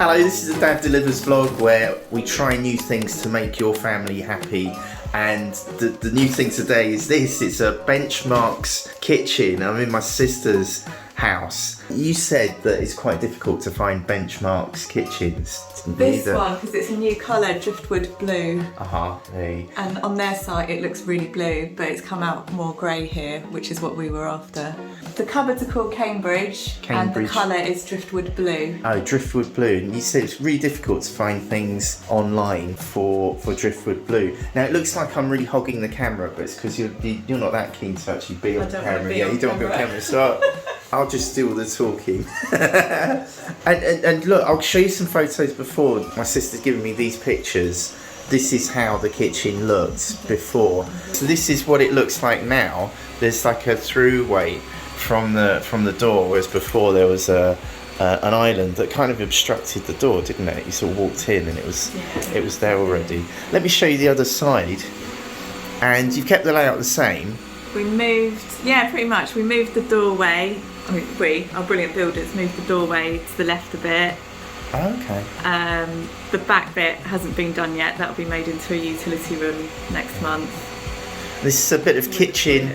Hello, this is a Dad Delivers vlog where we try new things to make your family happy. And the new thing today is this. It's a Benchmarx kitchen. I'm in my sister's house. You said that it's quite difficult to find Benchmarx kitchens. This one, because it's a new colour, driftwood blue. Hey. And on their site it looks really blue, but it's come out more grey here, which is what we were after. The cupboards are called Cambridge. And the colour is driftwood blue. Oh, driftwood blue. And you said it's really difficult to find things online for driftwood blue. Now it looks like I'm really hogging the camera, but it's because you're not that keen to actually be on camera. Yeah, you don't want to be on camera, so I'll just do all the talking. and look, I'll show you some photos before. My sister's given me these pictures. This is how the kitchen looked before. So this is what it looks like now. There's like a throughway from the door, whereas before there was an island that kind of obstructed the door, didn't it? You sort of walked in and it was there already. Let me show you the other side. And you've kept the layout the same. We moved, pretty much. We moved the doorway. Our brilliant builders moved the doorway to the left a bit. Okay. The back bit hasn't been done yet. That'll be made into a utility room next month. This is a bit of kitchen.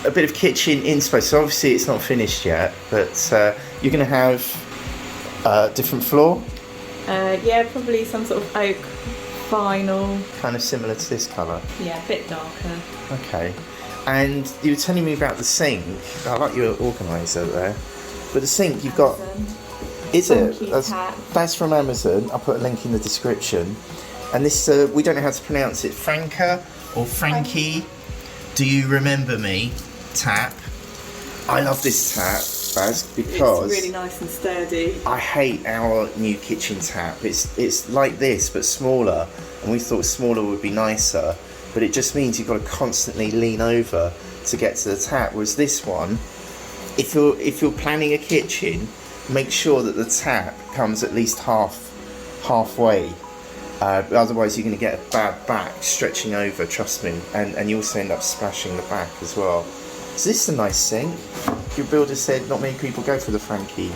A bit of kitchen in space. So obviously it's not finished yet, but you're going to have a different floor. Probably some sort of oak vinyl. Kind of similar to this colour. Yeah, a bit darker. Okay. And you were telling me about the sink. I like your organiser there. But the sink you've got... Is it? That's from Amazon. I'll put a link in the description. And this, we don't know how to pronounce it. Franca or Frankie? Do you remember me? Tap. I love this tap, Baz, because... It's really nice and sturdy. I hate our new kitchen tap. It's like this, but smaller. And we thought smaller would be nicer. But it just means you've got to constantly lean over to get to the tap. Whereas this one, if you're planning a kitchen, make sure that the tap comes at least halfway. Otherwise you're going to get a bad back stretching over, trust me. And you also end up splashing the back as well. So this is a nice sink. Your builder said not many people go for the Frankie.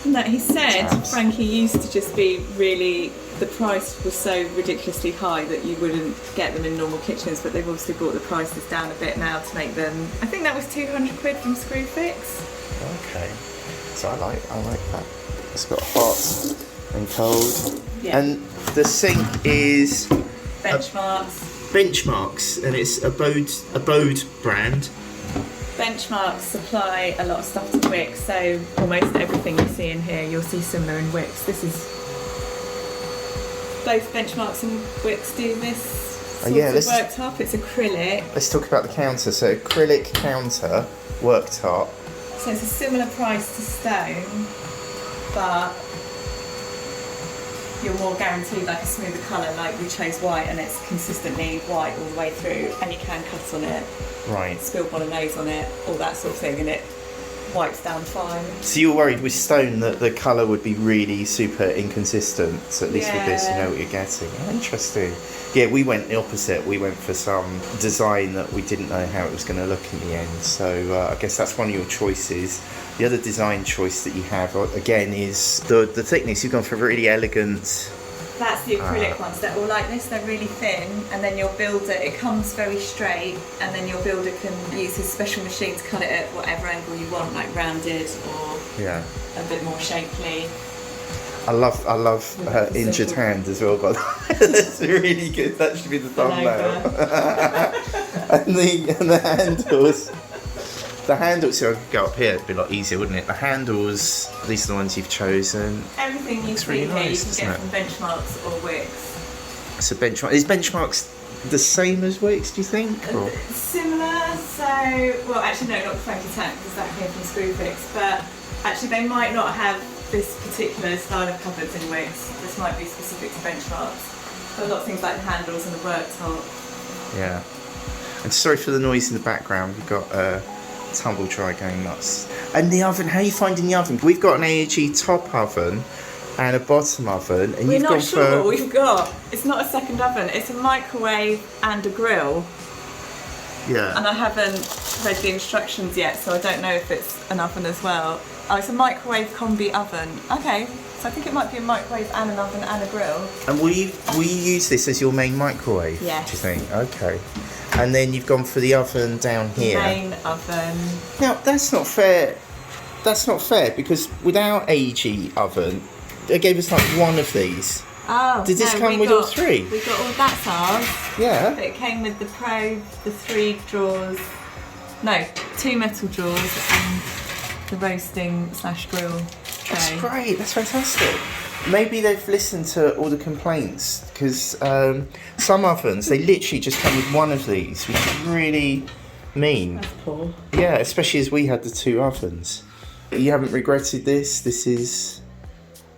No, he said taps. Frankie used to just be really... The price was so ridiculously high that you wouldn't get them in normal kitchens, but they've obviously brought the prices down a bit now to make them... I think that was 200 quid from Screwfix. Okay. So I like that. It's got hot and cold. Yeah. And the sink is Benchmarx. And it's Abode brand. Benchmarx supply a lot of stuff to Wix, so almost everything you see in here you'll see similar in Wix. This is... Both Benchmarx and Wix do this sort of worktop. It's acrylic. Let's talk about the counter. So acrylic counter, worktop. So it's a similar price to stone, but you're more guaranteed like a smoother colour. Like we chose white and it's consistently white all the way through, and you can cut on it, right, spill bolognese on it, all that sort of thing, and it wipes down fine. So you were worried with stone that the colour would be really super inconsistent, so at least with this you know what you're getting. Interesting. Yeah, we went the opposite. We went for some design that we didn't know how it was going to look in the end, so I guess that's one of your choices. The other design choice that you have, again, is the thickness. You've gone for really elegant... That's the acrylic ones. They're all like this, they're really thin, and then your builder, it comes very straight, and then your builder can use his special machine to cut it at whatever angle you want, like rounded or a bit more shapely. I love her injured hand as well, by the way. That's really good. That should be the thumbnail. and the handles. The handles, so I could go up here, it'd be a lot easier, wouldn't it? The handles, these are the ones you've chosen. Everything you see here you can get from Benchmarx or Wix. So is Benchmarx the same as Wix, do you think? Or? Similar, so, well actually no, not the Frankie Tank, because that came from Screwfix, but actually they might not have this particular style of cupboards in Wix. This might be specific to Benchmarx. But a lot of things like the handles and the worktop. Yeah. And sorry for the noise in the background, we've got tumble dry going nuts. And the oven, how are you finding the oven? We've got an AEG top oven and a bottom oven, and you've gone for... We're not sure what we've got. It's not a second oven, it's a microwave and a grill. Yeah. And I haven't read the instructions yet, so I don't know if it's an oven as well. Oh, it's a microwave combi oven. Okay, so I think it might be a microwave and an oven and a grill. And will you use this as your main microwave? Yes. Do you think? Okay. And then you've gone for the oven down here. Main oven. Now that's not fair. That's not fair because with our AEG oven, they gave us like one of these. Oh, Did this no, come with all three? We got all that's ours. Yeah. But it came with the Pro, the 3 drawers. No, 2 metal drawers and the roasting / grill tray. That's great. That's fantastic. Maybe they've listened to all the complaints because some ovens they literally just come with one of these, which is really mean. That's poor. Yeah, especially as we had the 2 ovens. You haven't regretted this? This is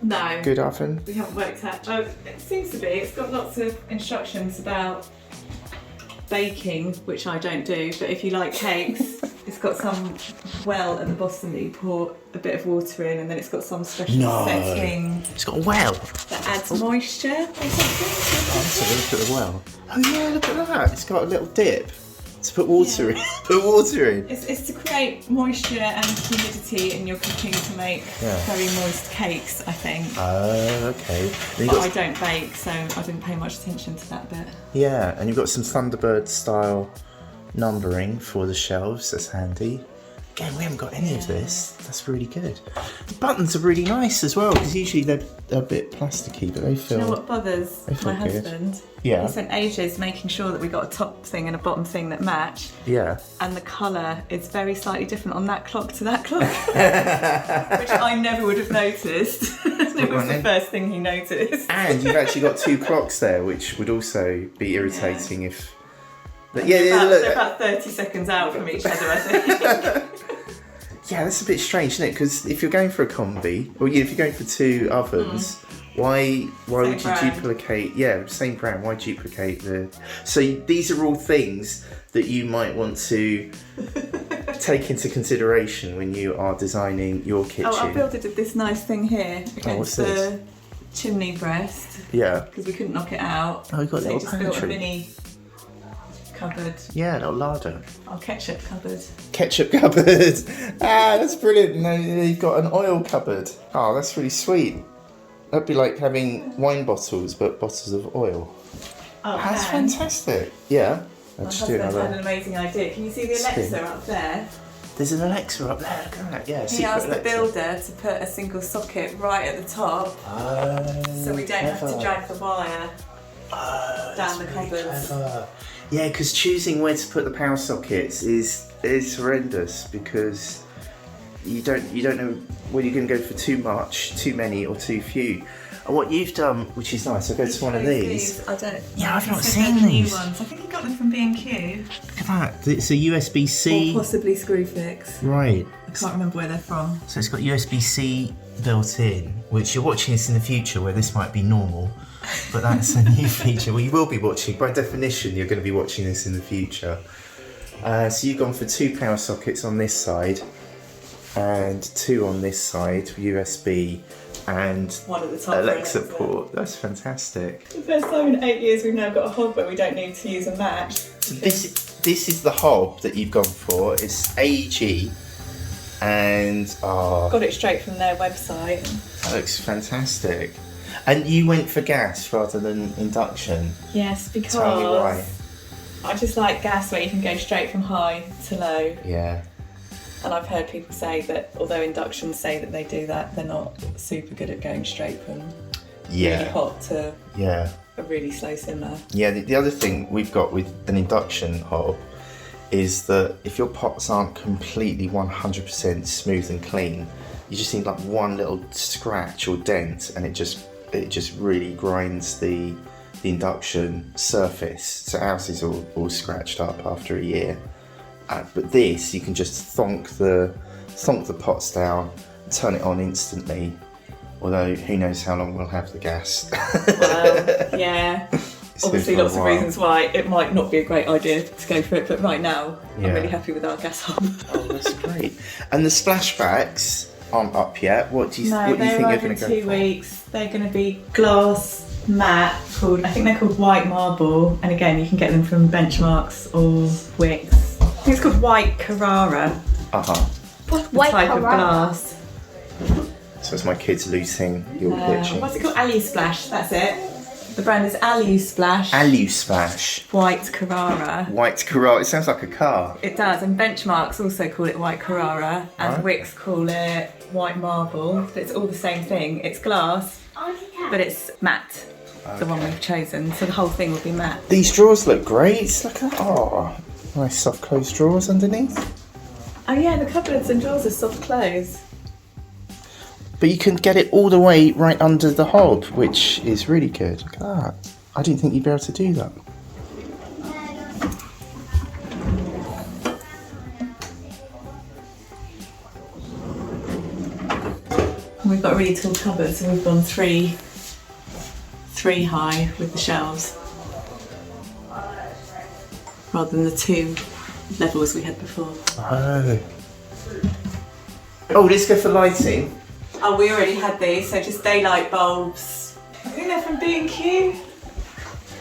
No. a good oven? We haven't worked out. Oh, it seems to be. It's got lots of instructions about baking, which I don't do, but if you like cakes, it's got some well at the bottom that you pour a bit of water in, and then it's got some special setting It's got a well. that adds moisture or something. Let's look at the well. Oh yeah, look at that. It's got a little dip to put water in. Put water in. It's to create moisture and humidity in your cooking to make very moist cakes, I think. Oh, okay. And But I don't bake, so I didn't pay much attention to that bit. Yeah, and you've got some Thunderbird style numbering for the shelves. That's handy. Again, we haven't got any of this. That's really good. The buttons are really nice as well because usually they're a bit plasticky, but they feel. You know what bothers feel my good. husband? Yeah. He spent ages making sure that we got a top thing and a bottom thing that match, Yeah. and the colour is very slightly different on that clock to that clock, which I never would have noticed. It was the first thing he noticed. And you've actually got 2 clocks there, which would also be irritating if. But They're about 30 seconds out from each other, I think. Yeah, that's a bit strange, isn't it? Because if you're going for a combi, or if you're going for 2 ovens, why would you brand. duplicate? Yeah, same brand. Why duplicate the? So these are all things that you might want to take into consideration when you are designing your kitchen. Oh, I built this nice thing here against what's the this? chimney breast Yeah. because we couldn't knock it out. Oh, we've got a so little we just built a pantry. mini cupboard. Yeah, a little larder. Our ketchup cupboard. Ketchup cupboard. That's brilliant. And then you've got an oil cupboard. Oh, that's really sweet. That'd be like having wine bottles, but bottles of oil. Oh, That's and fantastic. Yeah. I'll my just do husband had an another. amazing idea. Can you see the Alexa Spin. up there? There's an Alexa up there. Look at that. Yeah, He secret asked the Alexa. builder to put a single socket right at the top, so we don't have to drag the wire down the cupboards. Yeah, because choosing where to put the power sockets is horrendous because you don't know whether you're going to go for too much, too many, or too few. And what you've done, which is nice, I'll go to one of these. I don't. Yeah, I've not He said seen they're the new these. ones. I think he got them from B&Q. Look at that. It's a Or USB-C. possibly Screwfix. Right. I can't remember where they're from. So it's got USB-C built in, which you're watching this in the future where this might be normal, but that's a new feature. Well, you will be watching, by definition, you're going to be watching this in the future. So you've gone for 2 power sockets on this side and 2 on this side, USB and One at the top. Alexa port. That's fantastic. The first time in 8 years we've now got a hob where we don't need to use a match. So this is the hob that you've gone for. It's AEG and Got it straight from their website. that looks fantastic. And you went for gas rather than induction. Yes, because Tell me why. I just like gas where you can go straight from high to low. Yeah. And I've heard people say that although inductions say that they do that, they're not super good at going straight from really hot to Yeah. a really slow simmer. Yeah, the other thing we've got with an induction hob is that if your pots aren't completely 100% smooth and clean, you just need like one little scratch or dent and it just really grinds the induction surface. So ours is all scratched up after a year. But this, you can just thonk the pots down, turn it on instantly. Although who knows how long we'll have the gas. Well, yeah. It's Obviously good for a lots of while. reasons why it might not be a great idea to go for it, but right now Yeah. I'm really happy with our gas hob. Oh, that's great. And the splashbacks aren't up yet. What do you No, think they you're arrive going in to go 2 for? weeks. They're going to be glass matte I think they're called White Marble, and again you can get them from Benchmarks or Wix. I think it's called White Carrara. Uh-huh. The White type of Carrara? glass. So it's my kids looting your kitchen. What's it called? Alu Splash, that's it. The brand is Alu Splash. Alu Splash. White Carrara. White Carrara. It sounds like a car. It does, and Benchmarks also call it White Carrara, and Wix call it White Marble. But it's all the same thing. It's glass, but it's matte. The one we've chosen, so the whole thing will be matte. These drawers look great. Look at nice soft closed drawers underneath. Oh yeah, the cupboards and drawers are soft close. But you can get it all the way right under the hob, which is really good. Look at that. I didn't think you'd be able to do that. We've got a really tall cupboard, so we've gone three high with the shelves, rather than the 2 levels we had before. Oh, let's go for lighting. Oh, we already had these, so just daylight bulbs. I think they're from B&Q,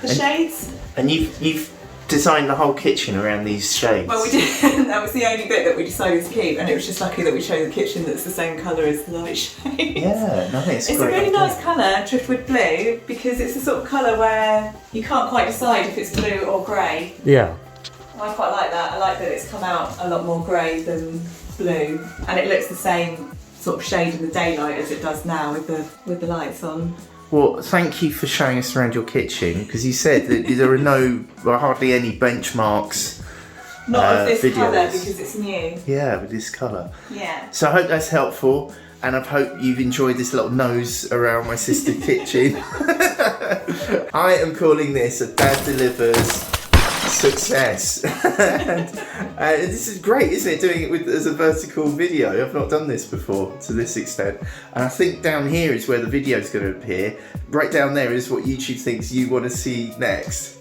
the shades. And you've designed the whole kitchen around these shades. Well, we did. That was the only bit that we decided to keep, and it was just lucky that we chose a kitchen that's the same colour as the light shades. Yeah, nice. It's a really nice colour, driftwood blue, because it's the sort of colour where you can't quite decide if it's blue or grey. Yeah. I quite like that. I like that it's come out a lot more grey than blue, and it looks the same sort of shade in the daylight as it does now with the lights on. Well, thank you for showing us around your kitchen, because you said that there are hardly any benchmarks. Not of this videos. colour, because it's new. Yeah, with this colour. Yeah. So I hope that's helpful, and I hope you've enjoyed this little nose around my sister's kitchen. I am calling this a Dad Delivers success. and this is great, isn't it, doing it as a vertical video? I've not done this before to this extent, and I think down here is where the video is going to appear. Right down there is what YouTube thinks you want to see next.